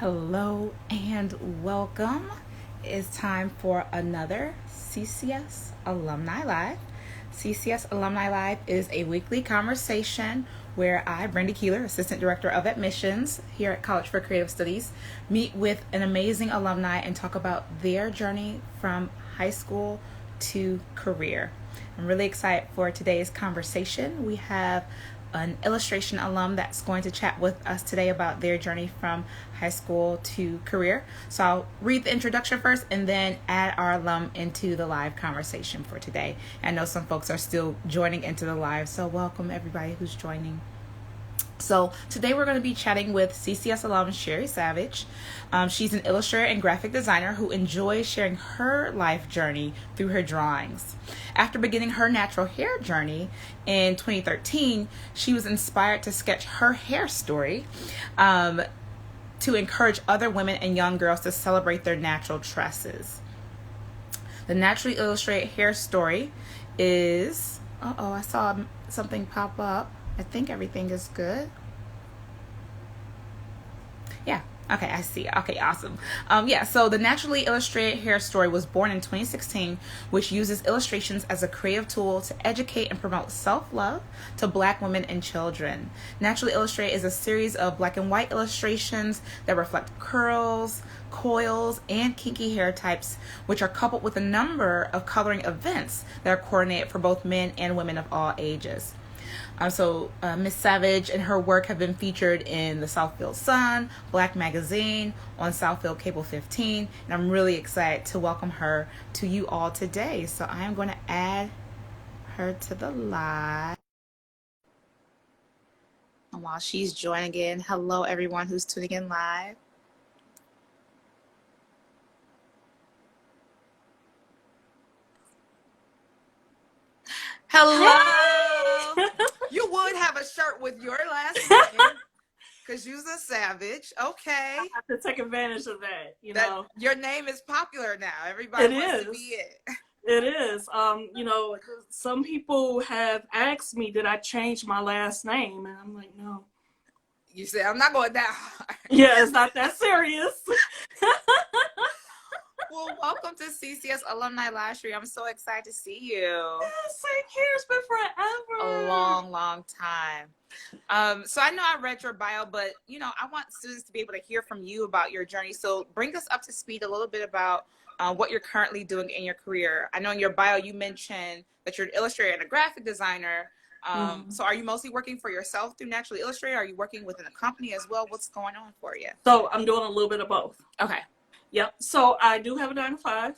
Hello and welcome. It's time for another CCS Alumni Live. CCS Alumni Live is a weekly conversation where I, Brandy Keeler, Assistant Director of Admissions here at College for Creative Studies, meet with an amazing alumni and talk about their journey from high school to career. I'm really excited for today's conversation. We have an illustration alum that's going to chat with us today about their journey from high school to career. So I'll read the introduction first and then add our alum into the live conversation for today. I know some folks are still joining into the live, so welcome everybody who's joining. So today we're going to be chatting with CCS alum Sherrie Savage. She's an illustrator and graphic designer who enjoys sharing her life journey through her drawings. After beginning her natural hair journey in 2013, she was inspired to sketch her hair story to encourage other women and young girls to celebrate their natural tresses. The Naturally ILLustrated Hairstory is... I saw something pop up. I think everything is good. Yeah. Okay, I see. Okay, awesome. So the Naturally ILLustrated Hairstory was born in 2016, which uses illustrations as a creative tool to educate and promote self-love to Black women and children. Naturally ILLustrated is a series of black and white illustrations that reflect curls, coils, and kinky hair types, which are coupled with a number of coloring events that are coordinated for both men and women of all ages. Miss Savage and her work have been featured in the Southfield Sun, Blac Magazine, on Southfield Cable 15, and I'm really excited to welcome her to you all today. So I am going to add her to the live. And while she's joining in, hello everyone who's tuning in live. Hello! Hey! You would have a shirt with your last name because you're a Savage. Okay. I have to take advantage of that, Your name is popular now. Everybody wants to be it. It is. Some people have asked me, did I change my last name? And I'm like, no. You say, I'm not going that hard. Yeah, it's not that serious. Well, welcome to CCS Alumni Live Stream. I'm so excited to see you. Yeah, same here. It's been forever. A long, long time. So I know I read your bio, but, I want students to be able to hear from you about your journey. So bring us up to speed a little bit about what you're currently doing in your career. I know in your bio you mentioned that you're an illustrator and a graphic designer. So are you mostly working for yourself through Naturally ILLustrated? Are you working within a company as well? What's going on for you? So I'm doing a little bit of both. Okay. Yep. So I do have a 9-to-5.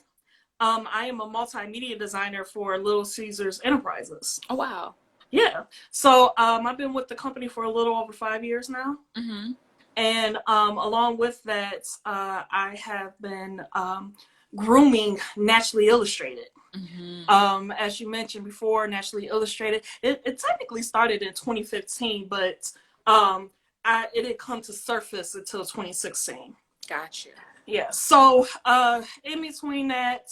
I am a multimedia designer for Little Caesars Enterprises. Oh, wow. Yeah. So I've been with the company for a little over 5 years now. Mm-hmm. And along with that, I have been grooming Naturally ILLustrated. Mm-hmm. As you mentioned before, Naturally ILLustrated, it technically started in 2015, but it didn't come to surface until 2016. Gotcha. Yeah. So in between that,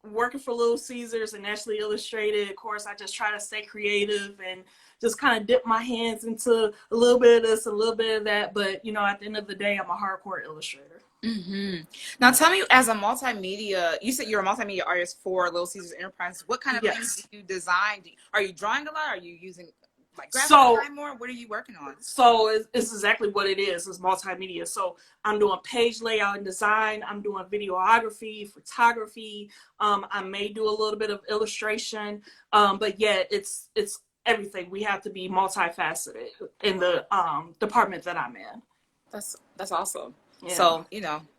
working for Little Caesars and Naturally ILLustrated, of course, I just try to stay creative and just kind of dip my hands into a little bit of this, a little bit of that. But, at the end of the day, I'm a hardcore illustrator. Mm-hmm. Now, tell me, as a multimedia, you said you're a multimedia artist for Little Caesars Enterprises. What kind of things do you design? Are you drawing a lot? Are you using graphic design more? What are you working on? So it's exactly what it is. It's multimedia. So I'm doing page layout and design. I'm doing videography, photography. I may do a little bit of illustration, but yeah, it's everything. We have to be multifaceted in the department that I'm in. That's awesome. Yeah. So,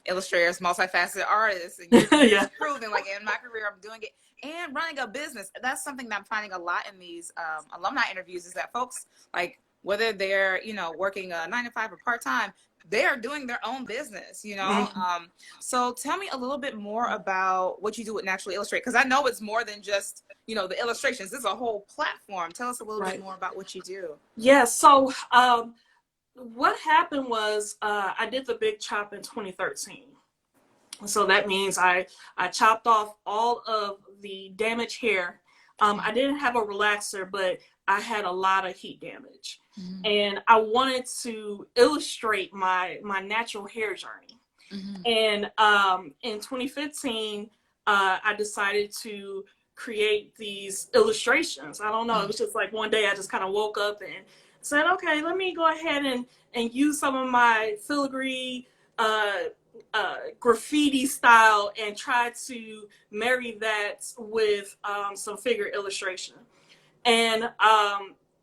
illustrators, multifaceted artists, and you're yeah. proving, in my career, I'm doing it. And running a business, that's something that I'm finding a lot in these alumni interviews, is that folks, whether they're, working a 9-to-5 or part-time, they are doing their own business, Mm-hmm. So tell me a little bit more about what you do with Naturally ILLustrated, because I know it's more than just, the illustrations. This is a whole platform. Tell us a little bit more about what you do. Yeah, so what happened was I did the big chop in 2013. So that means I chopped off all of the damaged hair. I didn't have a relaxer, but I had a lot of heat damage. and I wanted to illustrate my natural hair journey. And in 2015, I decided to create these illustrations. I don't know, it was just like one day I just kind of woke up and said, okay, let me go ahead and use some of my filigree graffiti style and try to marry that with some figure illustration. And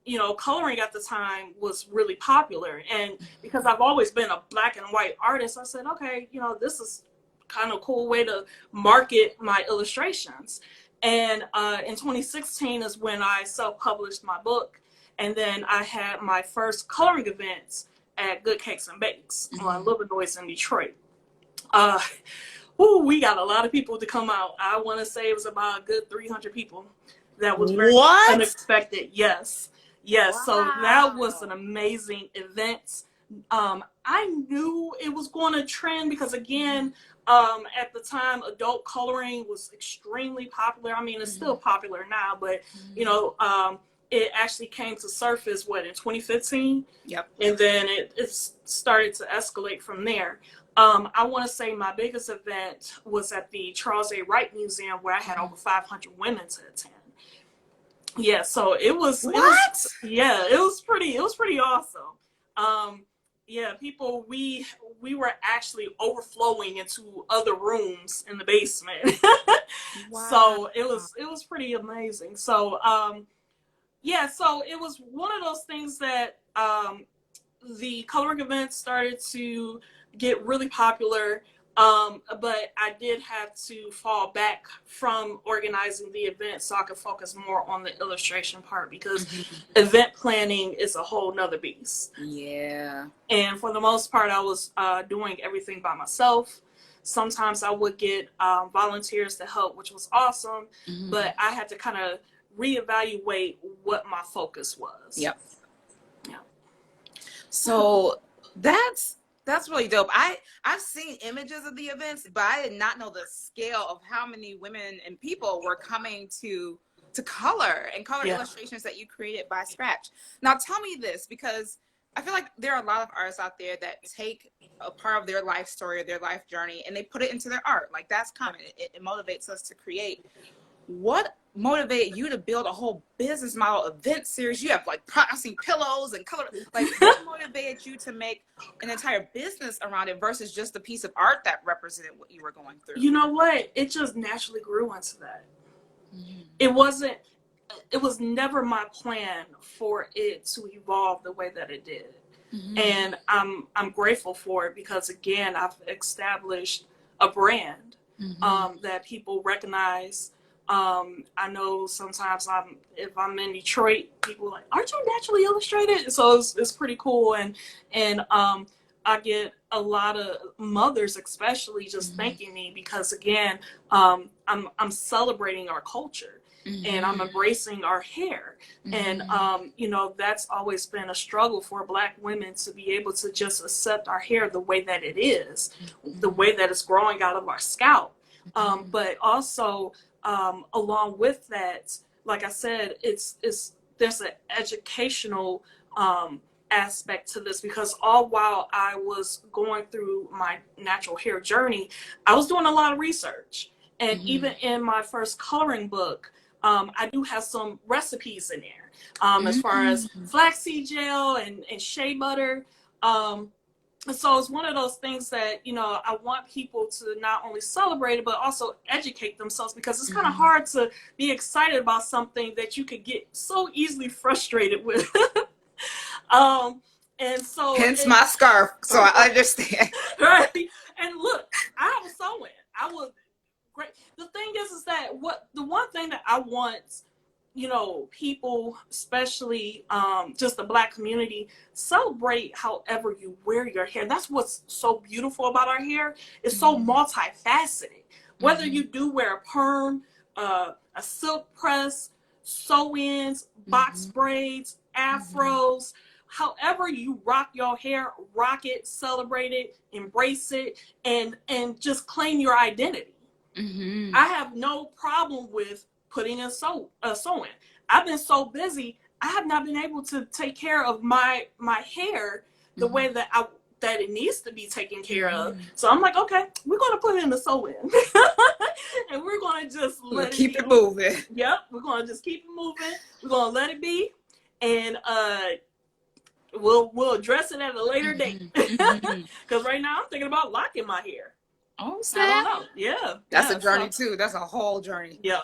you know, coloring at the time was really popular, and because I've always been a black and white artist, I said, okay, you know, this is kind of a cool way to market my illustrations. And in 2016 is when I self-published my book, and then I had my first coloring events at Good Cakes and Bakes on Illinois in Detroit. We got a lot of people to come out. I want to say it was about a good 300 people. That was very unexpected. Yes. Wow. So that was an amazing event. I knew it was going to trend because, again, at the time, adult coloring was extremely popular. I mean, it's still popular now, but, you know, it actually came to surface, in 2015? Yep. And then it started to escalate from there. I want to say my biggest event was at the Charles A. Wright Museum, where I had over 500 women to attend. Yeah, so it was pretty awesome. Yeah, people, we were actually overflowing into other rooms in the basement. Wow. So it was pretty amazing. So yeah, so it was one of those things that the coloring events started to get really popular. But I did have to fall back from organizing the event so I could focus more on the illustration part, because event planning is a whole nother beast. Yeah. And for the most part, I was doing everything by myself. Sometimes I would get volunteers to help, which was awesome, but I had to kind of reevaluate what my focus was. Yep. Yeah. So that's really dope. I've seen images of the events, but I did not know the scale of how many women and people were coming to color illustrations that you created by scratch. Now tell me this, because I feel like there are a lot of artists out there that take a part of their life story or their life journey and they put it into their art. Like, that's common. It motivates us to create. What motivated you to build a whole business model event series? You have like processing pillows and color. Like, what motivated you to make an entire business around it versus just a piece of art that represented what you were going through? You know what? It just naturally grew into that. It was never my plan for it to evolve the way that it did. And I'm grateful for it, because again, I've established a brand that people recognize. I know sometimes if I'm in Detroit, people are like, aren't you Naturally Illustrated? So it's pretty cool. And I get a lot of mothers especially just thanking me, because again, I'm celebrating our culture. And I'm embracing our hair. And, you know, that's always been a struggle for Black women, to be able to just accept our hair the way that it is, the way that it's growing out of our scalp. But also, along with that, like I said, there's an educational aspect to this, because all while I was going through my natural hair journey, I was doing a lot of research. And even in my first coloring book, I do have some recipes in there, as far as flaxseed gel and shea butter. So it's one of those things that, you know, I want people to not only celebrate it, but also educate themselves, because it's kind of hard to be excited about something that you could get so easily frustrated with. And so hence my scarf, so I understand. Right. And look, I was sewing. I was great. The thing is that the one thing that I want, you know, people, especially just the Black community, celebrate however you wear your hair. That's what's so beautiful about our hair. It's so multifaceted. Whether you do wear a perm, a silk press, sew-ins, box braids, afros, however you rock your hair, rock it, celebrate it, embrace it, and just claim your identity. I have no problem with putting a sew-in. I've been so busy, I have not been able to take care of my hair the way that it needs to be taken care of. So I'm like, okay, we're gonna put it in the sew-in, and we're gonna just keep it moving. Yep, we're gonna just keep it moving. We're gonna let it be, and we'll address it at a later date. Because right now I'm thinking about locking my hair. Oh, I don't know. Yeah, that's a journey too. That's a whole journey. Yeah.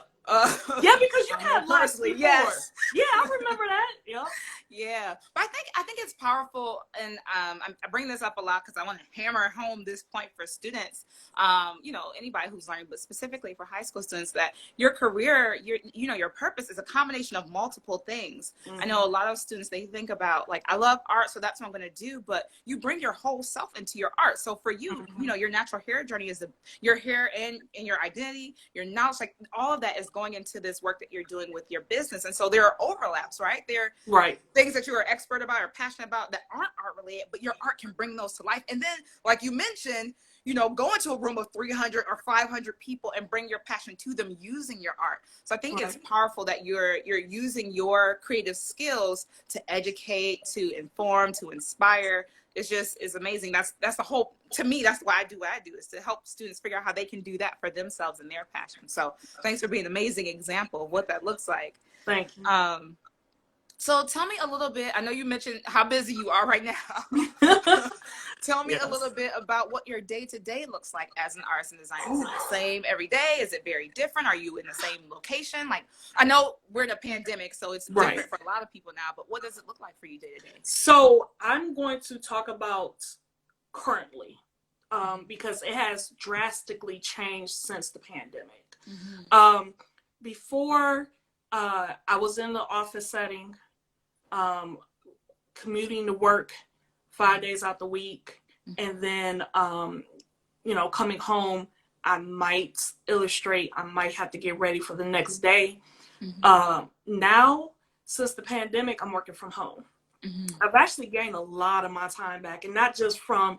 Yeah, because you had locks before. Yes. Yeah, I remember that. Yep. Yeah, but I think it's powerful, and I bring this up a lot because I want to hammer home this point for students. You know, anybody who's learning, but specifically for high school students, that your career, your purpose is a combination of multiple things. I know a lot of students, they think about like, I love art, so that's what I'm going to do. But you bring your whole self into your art. So for you, you know, your natural hair journey is your hair and your identity, your knowledge, like all of that is going into this work that you're doing with your business. And so there are overlaps, right? There are things that you are expert about or passionate about that aren't art related, but your art can bring those to life. And then, like you mentioned, you know, go into a room of 300 or 500 people and bring your passion to them using your art. So I think it's powerful that you're using your creative skills to educate, to inform, to inspire. It's amazing. That's the whole, to me, that's why I do what I do, is to help students figure out how they can do that for themselves and their passion. So thanks for being an amazing example of what that looks like. Thank you. So tell me a little bit, I know you mentioned how busy you are right now. Tell me a little bit about what your day-to-day looks like as an artist and designer. Is it the same every day? Is it very different? Are you in the same location? Like, I know we're in a pandemic, so it's different for a lot of people now, but what does it look like for you day to day? So I'm going to talk about currently, because it has drastically changed since the pandemic. Before, I was in the office setting, commuting to work 5 days out the week, and then you know, coming home, I might illustrate, I might have to get ready for the next day. Now, since the pandemic, I'm working from home. I've actually gained a lot of my time back, and not just from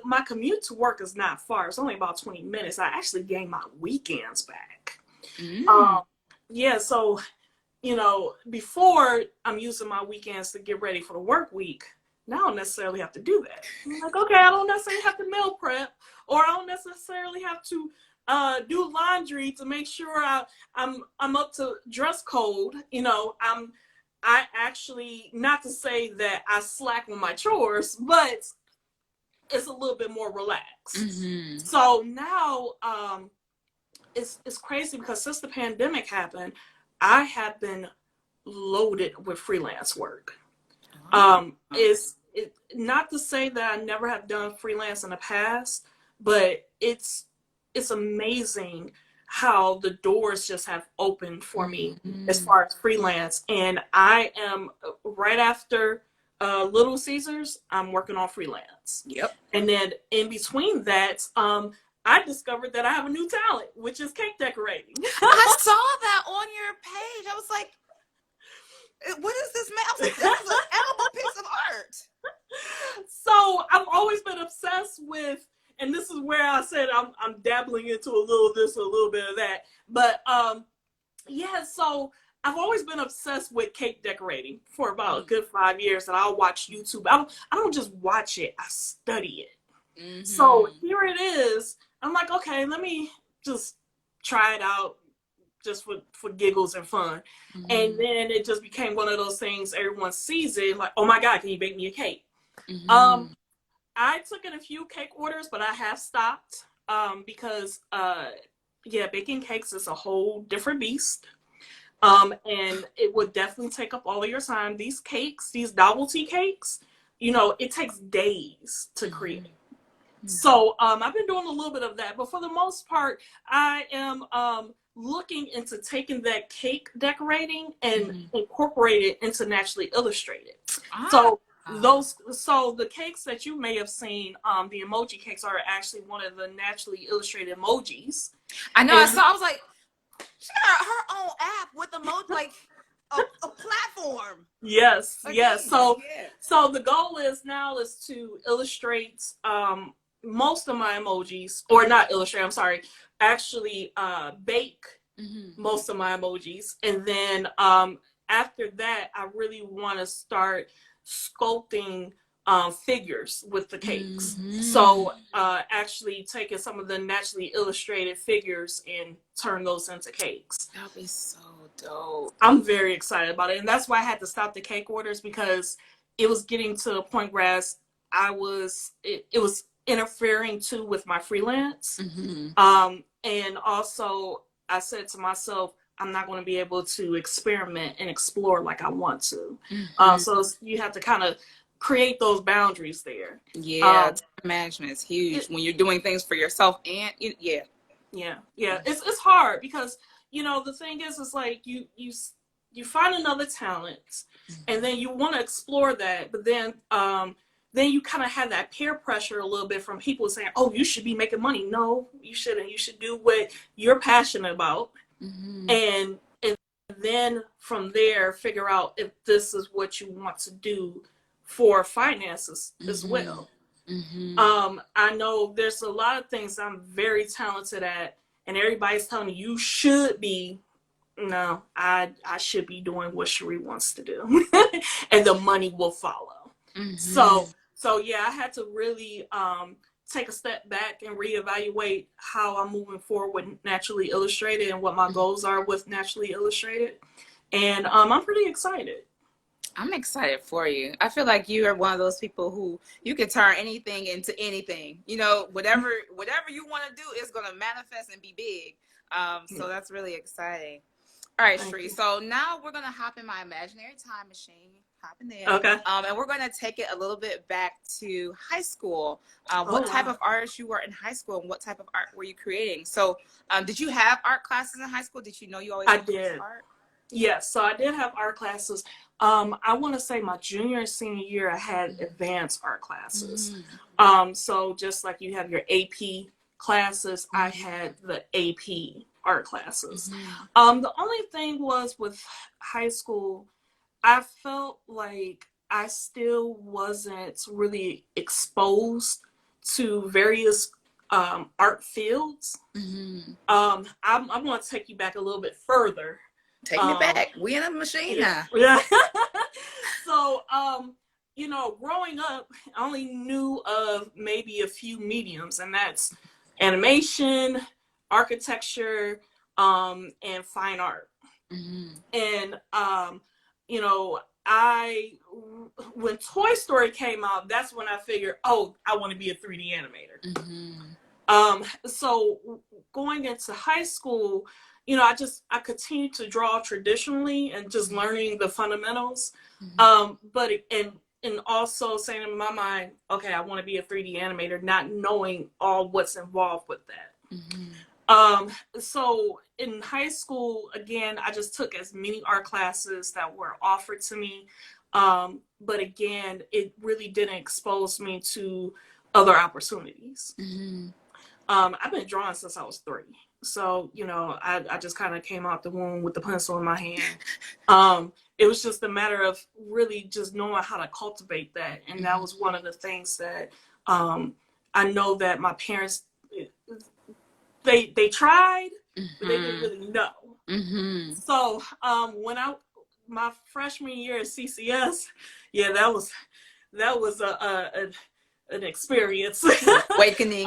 my commute to work is not far. It's only about 20 minutes. I actually gained my weekends back. Yeah, so, you know, before I'm using my weekends to get ready for the work week. Now I don't necessarily have to do that. I'm like, okay, I don't necessarily have to meal prep, or I don't necessarily have to do laundry to make sure I'm up to dress code. You know, I actually, not to say that I slack on my chores, but it's a little bit more relaxed. So now it's crazy because since the pandemic happened, I have been loaded with freelance work. It's not to say that I never have done freelance in the past, but it's amazing how the doors just have opened for me as far as freelance. And I am right after Little Caesars, I'm working on freelance. And then in between that, I discovered that I have a new talent, which is cake decorating. I saw that on your page. I was like, what is this, man? I was like, this is an edible piece of art. So I've always been obsessed with, and this is where I said I'm dabbling into a little this, a little bit of that. But yeah, so I've always been obsessed with cake decorating for about a good 5 years, and I'll watch YouTube. I don't just watch it, I study it. So here it is. I'm like, okay, let me just try it out just for giggles and fun. And then it just became one of those things, everyone sees it, like, oh my God, can you bake me a cake? I took in a few cake orders, but I have stopped because, yeah, baking cakes is a whole different beast. And it would definitely take up all of your time. These cakes, these novelty cakes, you know, it takes days to create. So I've been doing a little bit of that, but for the most part, I am looking into taking that cake decorating and incorporate it into Naturally Illustrated. So the cakes that you may have seen, the emoji cakes, are actually one of the Naturally Illustrated emojis. I know. I was like, she got her own app with emoji, like a platform. Yes. So the goal is to illustrate most of my emojis, or not illustrate, I'm sorry, actually bake most of my emojis, and then after that, I really want to start sculpting figures with the cakes. So actually taking some of the naturally illustrated figures and turn those into cakes. That'll be so dope. I'm very excited about it. And that's why I had to stop the cake orders, because it was getting to a point where it was interfering too with my freelance. And also I said to myself, I'm not going to be able to experiment and explore like I want to. So you have to kind of create those boundaries there. Yeah, time management is huge when you're doing things for yourself. And yeah. It's hard because, you know, the thing is like you find another talent and then you want to explore that, but then you kind of have that peer pressure a little bit from people saying, oh, you should be making money. No, you shouldn't. You should do what you're passionate about. And then from there, figure out if this is what you want to do for finances as well. I know there's a lot of things I'm very talented at, and everybody's telling me you should be. No, I should be doing what Sherrie wants to do, and the money will follow. So yeah, I had to really take a step back and reevaluate how I'm moving forward with Naturally Illustrated and what my goals are with Naturally Illustrated. And I'm pretty excited. I'm excited for you. I feel like you are one of those people who you can turn anything into anything. You know, whatever you want to do is going to manifest and be big. So that's really exciting. All right, Sherrie. So now we're going to hop in my imaginary time machine. Hop in there. Okay. And we're going to take it a little bit back to high school. What type of artist you were in high school and what type of art were you creating? So did you have art classes in high school? Did you know you always wanted to do art? Yes, so I did have art classes. I want to say my junior and senior year, I had advanced art classes. So just like you have your AP classes, I had the AP art classes. The only thing was with high school, I felt like I still wasn't really exposed to various art fields. I'm going to take you back a little bit further. Take me back. We in a machine now. Yeah. So, you know, growing up, I only knew of maybe a few mediums, and that's animation, architecture, and fine art. And, you know, when Toy Story came out, that's when I figured, oh, I want to be a 3D animator. So going into high school, you know, I continued to draw traditionally and just learning the fundamentals. But also saying in my mind, okay, I want to be a 3D animator, not knowing all what's involved with that. So in high school, again, I just took as many art classes that were offered to me. But again, it really didn't expose me to other opportunities. I've been drawing since I was 3. So, you know, I just kind of came out the womb with the pencil in my hand. It was just a matter of really just knowing how to cultivate that. And that was one of the things that I know that my parents, they tried, but they didn't really know. So when my freshman year at CCS, yeah, that was an experience. Awakening.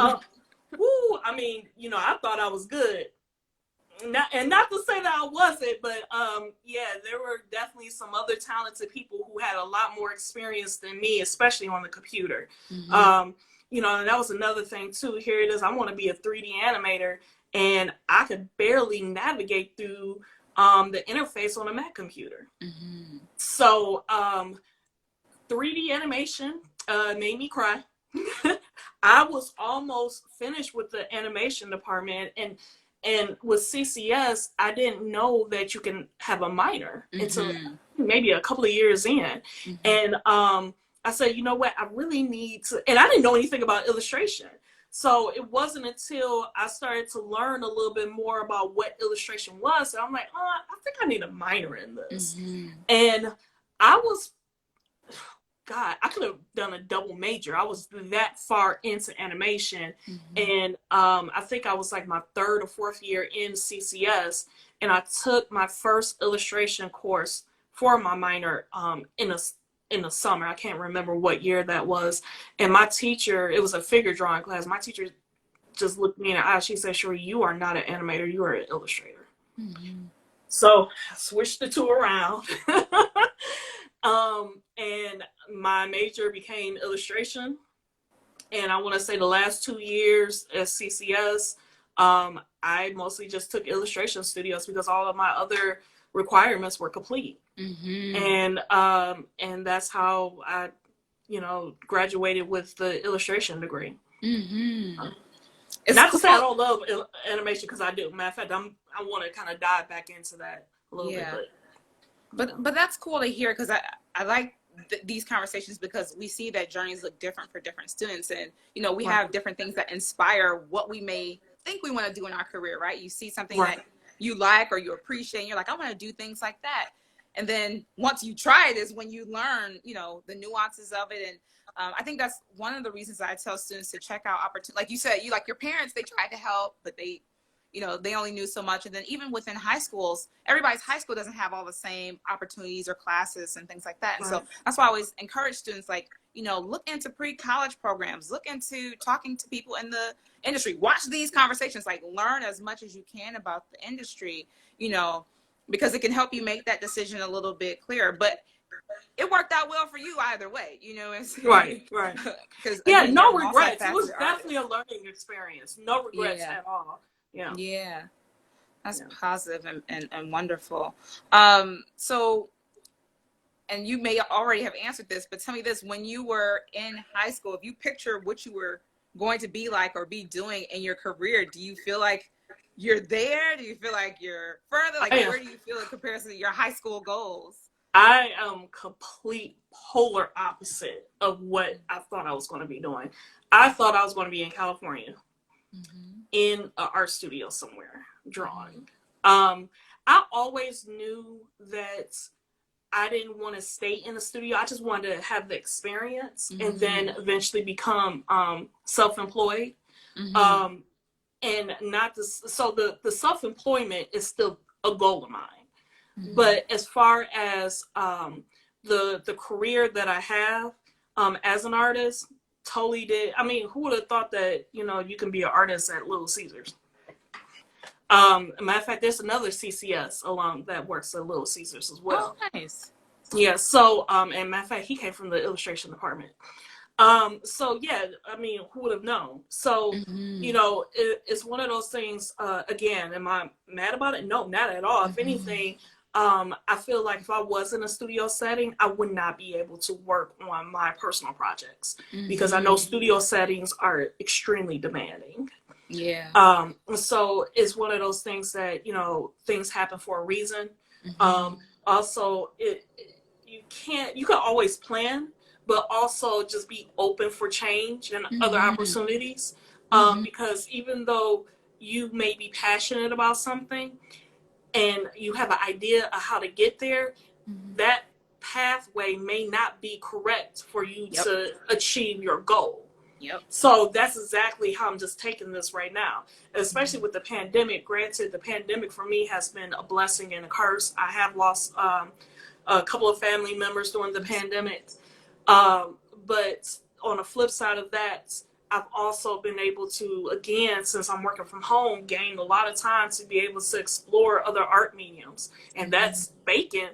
I mean, you know, I thought I was good. Not to say that I wasn't, but yeah, there were definitely some other talented people who had a lot more experience than me, especially on the computer. You know, and that was another thing too. Here it is, I want to be a 3D animator, and I could barely navigate through the interface on a Mac computer. So 3D animation made me cry. I was almost finished with the animation department, and with CCS, I didn't know that you can have a minor until maybe a couple of years in. And I said, you know what, I really need to, and I didn't know anything about illustration. So it wasn't until I started to learn a little bit more about what illustration was, and I'm like, oh, I think I need a minor in this. And I was, God, I could have done a double major. I was that far into animation. And I think I was like my 3rd or 4th year in CCS. And I took my first illustration course for my minor in the summer. I can't remember what year that was. And my teacher, it was a figure drawing class. My teacher just looked me in the eye. She said, "Sherrie, you are not an animator. You are an illustrator." Mm-hmm. So I switched the two around. And my major became illustration. And I want to say the last 2 years at CCS, I mostly just took illustration studios because all of my other requirements were complete. Mm-hmm. And that's how I, graduated with the illustration degree. Mm-hmm. Not to say I don't love animation, because I do. Matter of fact, I want to kind of dive back into that a little bit. But that's cool to hear, because I like these conversations, because we see that journeys look different for different students, and we have different things that inspire what we may think we want to do in our career, right? You see something that you like or you appreciate, and you're like, I want to do things like that. And then once you try it is when you learn, the nuances of it. And I think that's one of the reasons I tell students to check out opportunities. Like you said, your parents, they tried to help, but they only knew so much. And then even within high schools, everybody's high school doesn't have all the same opportunities or classes and things like that. And so that's why I always encourage students, like, look into pre-college programs, look into talking to people in the industry, watch these conversations, like learn as much as you can about the industry, because it can help you make that decision a little bit clearer. But it worked out well for you either way, Right. Yeah, no regrets. It was definitely a learning experience. No regrets at all. Yeah. That's positive and wonderful. So, and you may already have answered this, but tell me this: when you were in high school, if you picture what you were going to be like or be doing in your career, do you feel like you're there? Do you feel like you're further? Like, where do you feel in comparison to your high school goals? I am complete polar opposite of what I thought I was going to be doing. I thought I was going to be in California, in an art studio somewhere, drawing. I always knew that I didn't want to stay in the studio. I just wanted to have the experience and then eventually become self-employed. And not this. So the self-employment is still a goal of mine. But as far as the career that I have as an artist, totally did. I mean, who would have thought that, you can be an artist at Little Caesars? Matter of fact, there's another CCS alum that works at Little Caesars as well. Oh, nice. Yeah, so, and matter of fact, he came from the illustration department. So yeah, I mean, who would have known? So, it's one of those things, again, am I mad about it? No, not at all. If anything, I feel like if I was in a studio setting, I would not be able to work on my personal projects because I know studio settings are extremely demanding. Yeah. So it's one of those things that, things happen for a reason. Also, you can always plan, but also just be open for change and other opportunities. Because even though you may be passionate about something and you have an idea of how to get there, that pathway may not be correct for you to achieve your goal. So that's exactly how I'm just taking this right now, especially with the pandemic. Granted, the pandemic for me has been a blessing and a curse. I have lost a couple of family members during the pandemic. But on the flip side of that, I've also been able to, again, since I'm working from home, gain a lot of time to be able to explore other art mediums. And that's baking,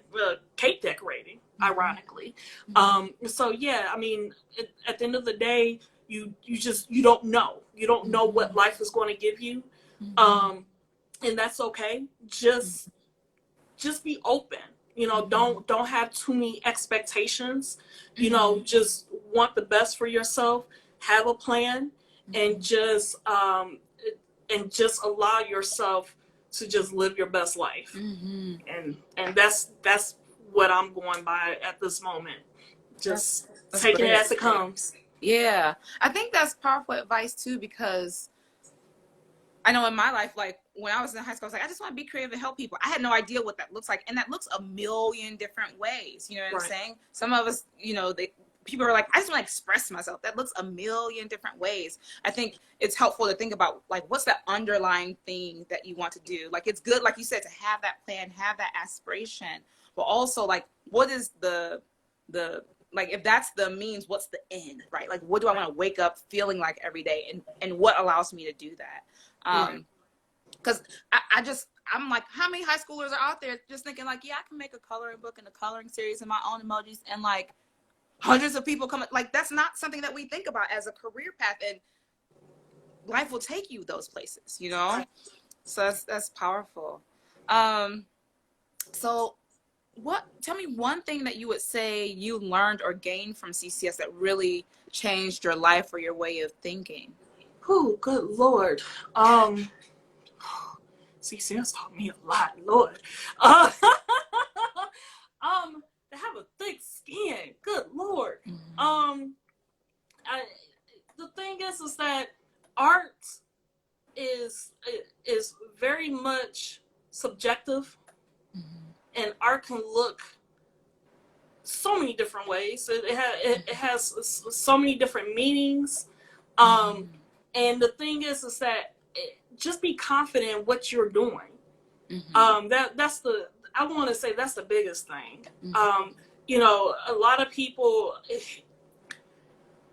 cake decorating, ironically. So yeah, I mean, at the end of the day, you don't know. You don't know what life is going to give you. And that's okay. Just be open. Don't have too many expectations. Just want the best for yourself. Have a plan, and just allow yourself to just live your best life. And that's what I'm going by at this moment. Just taking it as it comes. Yeah, I think that's powerful advice too, because I know in my life, like when I was in high school, I was like, I just want to be creative and help people. I had no idea what that looks like. And that looks a million different ways. You know what I'm saying? Some of us, people are like, I just want to express myself. That looks a million different ways. I think it's helpful to think about, like, what's that underlying thing that you want to do? Like, it's good, like you said, to have that plan, have that aspiration. but also like, what is the like, if that's the means, what's the end, right? Like, what do I want to wake up feeling like every day, and what allows me to do that? Because I'm like, how many high schoolers are out there just thinking like, yeah, I can make a coloring book and a coloring series and my own emojis, and like hundreds of people come, like, that's not something that we think about as a career path, and life will take you those places, you know? So that's powerful. So tell me one thing that you would say you learned or gained from CCS that really changed your life or your way of thinking. Oh, good Lord. CCS taught me a lot, Lord. To have a thick skin, good Lord. The thing is that art is very much subjective, and art can look so many different ways. It has so many different meanings. And the thing is that just be confident in what you're doing. That's the, I want to say that's the biggest thing. You know, a lot of people,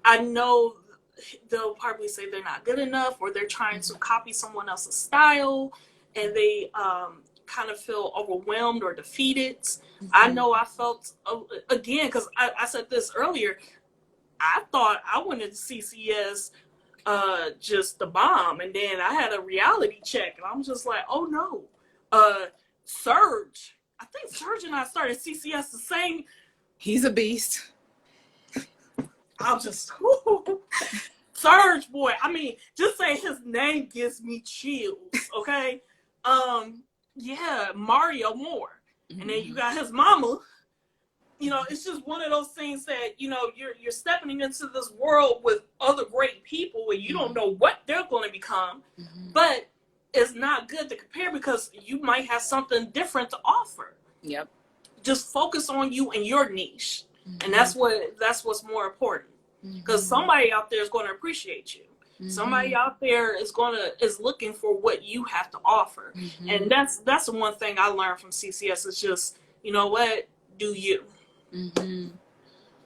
I know they'll probably say they're not good enough, or they're trying to copy someone else's style, and they kind of feel overwhelmed or defeated. I know I felt, again, because I said this earlier, I thought I wanted CCS just the bomb, and then I had a reality check, and I'm just like, oh no. Serge, I think Serge and I started CCS the same. He's a beast. I'm just Serge, boy. I mean, just saying his name gives me chills. Okay, yeah, Mario Moore, and then you got his mama. You know, it's just one of those things that, you know, you're stepping into this world with other great people, and you don't know what they're going to become, but it's not good to compare because you might have something different to offer. Yep. Just focus on you and your niche, and that's what's more important. Because somebody out there is going to appreciate you. Somebody out there is looking for what you have to offer, and that's the one thing I learned from CCS is just, you know what, do you.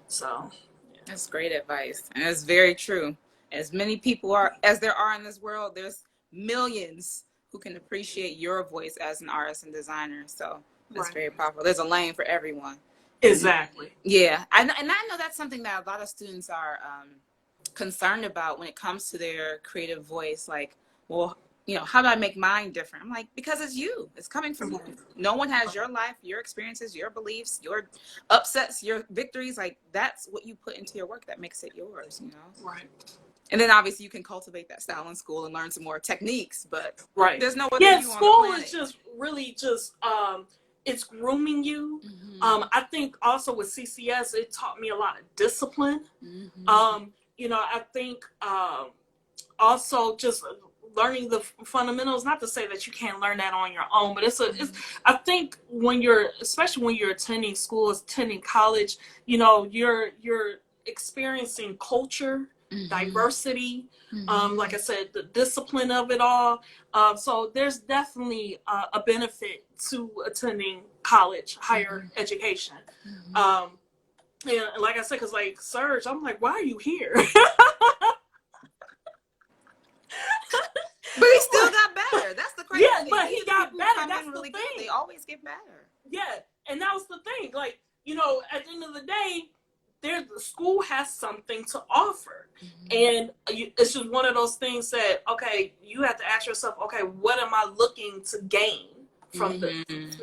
So yeah. That's great advice, and it's very true. As many people as there are in this world, there's millions who can appreciate your voice as an artist and designer. So that's very powerful. There's a lane for everyone. Exactly. Yeah, and I know that's something that a lot of students are concerned about when it comes to their creative voice. Like, well, you know, how do I make mine different? I'm like, because it's you. It's coming from you. No one has your life, your experiences, your beliefs, your upsets, your victories. Like, that's what you put into your work that makes it yours, you know? Right. And then obviously you can cultivate that style in school and learn some more techniques, but there's no other you school on the planet. Is just really just it's grooming you. I think also with CCS it taught me a lot of discipline. You know, I think also just learning the fundamentals, not to say that you can't learn that on your own, but it's I think especially when you're attending school, attending college, you know, you're experiencing culture, diversity, like I said, the discipline of it all. So there's definitely a benefit to attending college, higher education. And like I said, because like Serge, I'm like, why are you here? But he still got better. That's the crazy thing. Yeah, but he got better. That's the thing. They always get better. Yeah, and that was the thing. Like, you know, at the end of the day, the school has something to offer. And it's just one of those things that, okay, you have to ask yourself, okay, what am I looking to gain from this?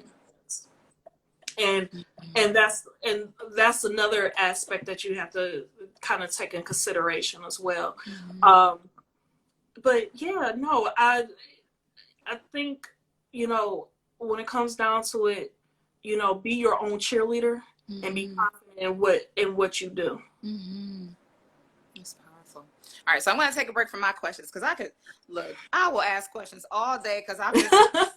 And that's another aspect that you have to kind of take in consideration as well. But yeah, no, I think, you know, when it comes down to it, you know, be your own cheerleader and be confident in what you do. That's powerful. All right, so I'm going to take a break from my questions because I will ask questions all day because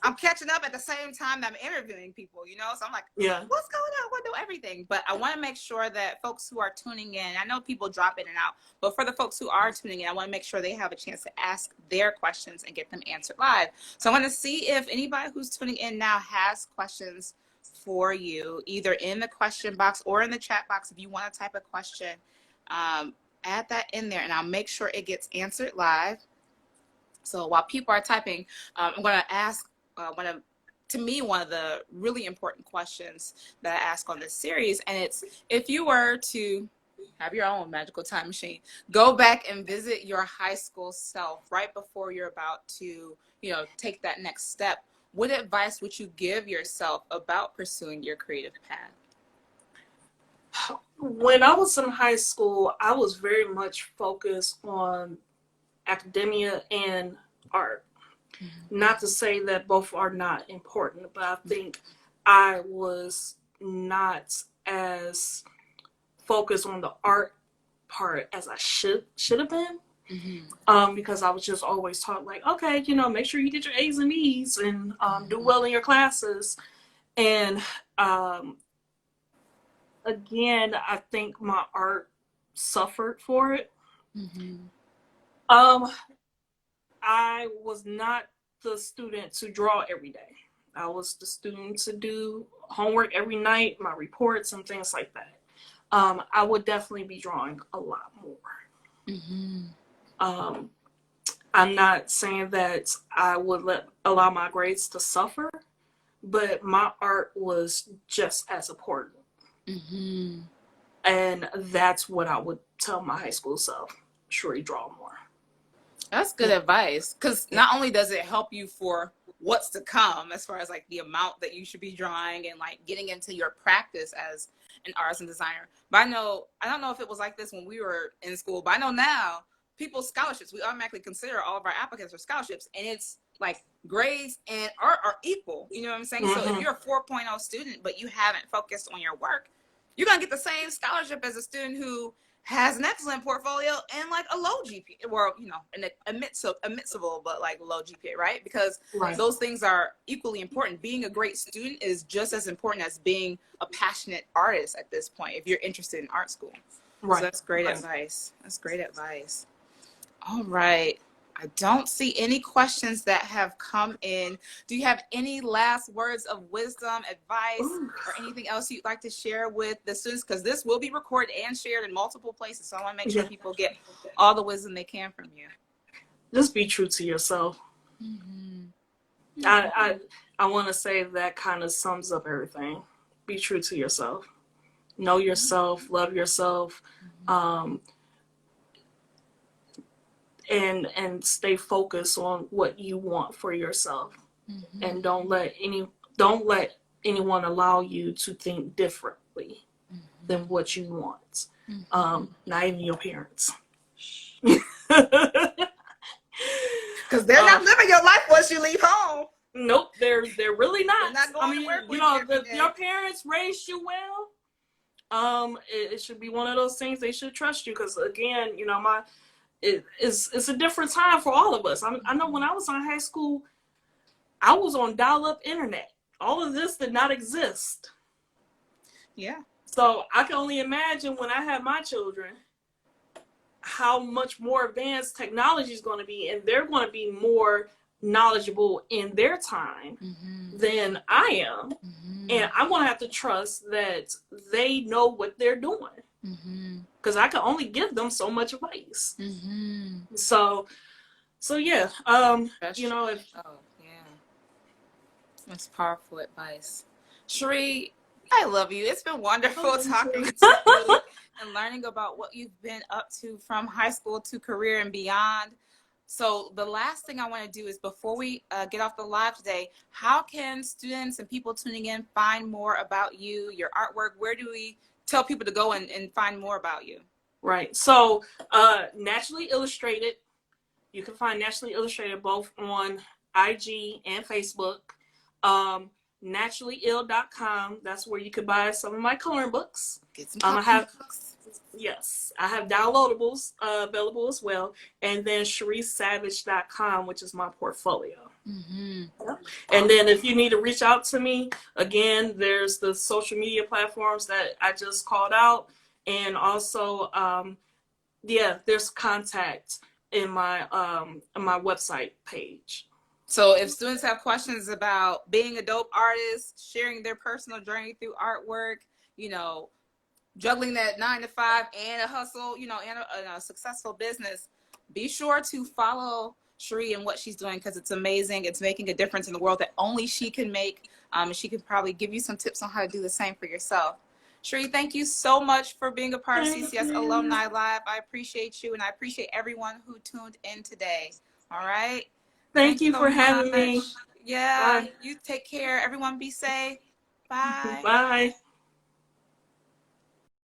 I'm catching up at the same time that I'm interviewing people, you know? So I'm like, what's going on? I want to know everything. But I want to make sure that folks who are tuning in, I know people drop in and out, but for the folks who are tuning in, I want to make sure they have a chance to ask their questions and get them answered live. So I want to see if anybody who's tuning in now has questions for you, either in the question box or in the chat box. If you want to type a question, add that in there, and I'll make sure it gets answered live. So while people are typing, I'm going to ask one of the really important questions that I ask on this series. And it's, if you were to have your own magical time machine, go back and visit your high school self right before you're about to, take that next step, what advice would you give yourself about pursuing your creative path? When I was in high school, I was very much focused on academia and art. Mm-hmm. Not to say that both are not important, but I think I was not as focused on the art part as I should have been. Mm-hmm. Because I was just always taught, like, okay, make sure you get your A's and E's and do well in your classes. And again, I think my art suffered for it. Mm-hmm. I was not the student to draw every day. I was the student to do homework every night, my reports and things like that. I would definitely be drawing a lot more. Mm-hmm. I'm not saying that I would allow my grades to suffer, but my art was just as important. Mm-hmm. And that's what I would tell my high school self. Sherrie, draw more. That's good advice, because not only does it help you for what's to come as far as like the amount that you should be drawing and like getting into your practice as an artist and designer, but I don't know if it was like this when we were in school, but I know now people's scholarships, we automatically consider all of our applicants for scholarships, and it's like grades and art are equal, you know what I'm saying? Mm-hmm. So if you're a 4.0 student but you haven't focused on your work, you're gonna get the same scholarship as a student who has an excellent portfolio and like a low GPA, or an admissible but like low GPA, right? Because those things are equally important. Being a great student is just as important as being a passionate artist at this point, if you're interested in art school. Right. So that's great advice. That's great advice. All right. I don't see any questions that have come in. Do you have any last words of wisdom, advice, or anything else you'd like to share with the students? Because this will be recorded and shared in multiple places. So I want to make sure people get all the wisdom they can from you. Just be true to yourself. Mm-hmm. I want to say that kind of sums up everything. Be true to yourself. Know yourself. Love yourself. And stay focused on what you want for yourself. Mm-hmm. And don't let anyone allow you to think differently than what you want. Mm-hmm. Not even your parents. Because they're not living your life once you leave home. Nope, they're really not. They're not going to work with you. Your parents raised you well. It should be one of those things they should trust you, because again, it's a different time for all of us. I know when I was in high school, I was on dial-up internet. All of this did not exist. Yeah. So I can only imagine when I have my children, how much more advanced technology is going to be, and they're going to be more knowledgeable in their time than I am. Mm-hmm. And I'm going to have to trust that they know what they're doing. Because I can only give them so much advice. Mm-hmm. So yeah. That's powerful advice. Sherrie, I love you. It's been wonderful talking to you and learning about what you've been up to from high school to career and beyond. So the last thing I want to do is, before we get off the live today, how can students and people tuning in find more about you, your artwork? Where do we tell people to go and find more about you? Right. So Naturally ILLustrated. You can find Naturally ILLustrated both on IG and Facebook. naturallyill.com. That's where you could buy some of my coloring books. Get some books. Yes, I have downloadables available as well. And then SherriesSavage.com, which is my portfolio. Mm-hmm. Yeah. And then if you need to reach out to me, again, there's the social media platforms that I just called out. And also, there's contact in my website page. So if students have questions about being a dope artist, sharing their personal journey through artwork, you know, juggling that 9 to 5 and a hustle, you know, and a successful business, be sure to follow Sherrie and what she's doing, because it's amazing. It's making a difference in the world that only she can make. She can probably give you some tips on how to do the same for yourself. Sherrie, thank you so much for being a part of CCS Alumni Live. I appreciate you, and I appreciate everyone who tuned in today. All right. Thank Thanks you so for having much. me. Yeah, Bye. you take care. Everyone be safe. Bye. Bye.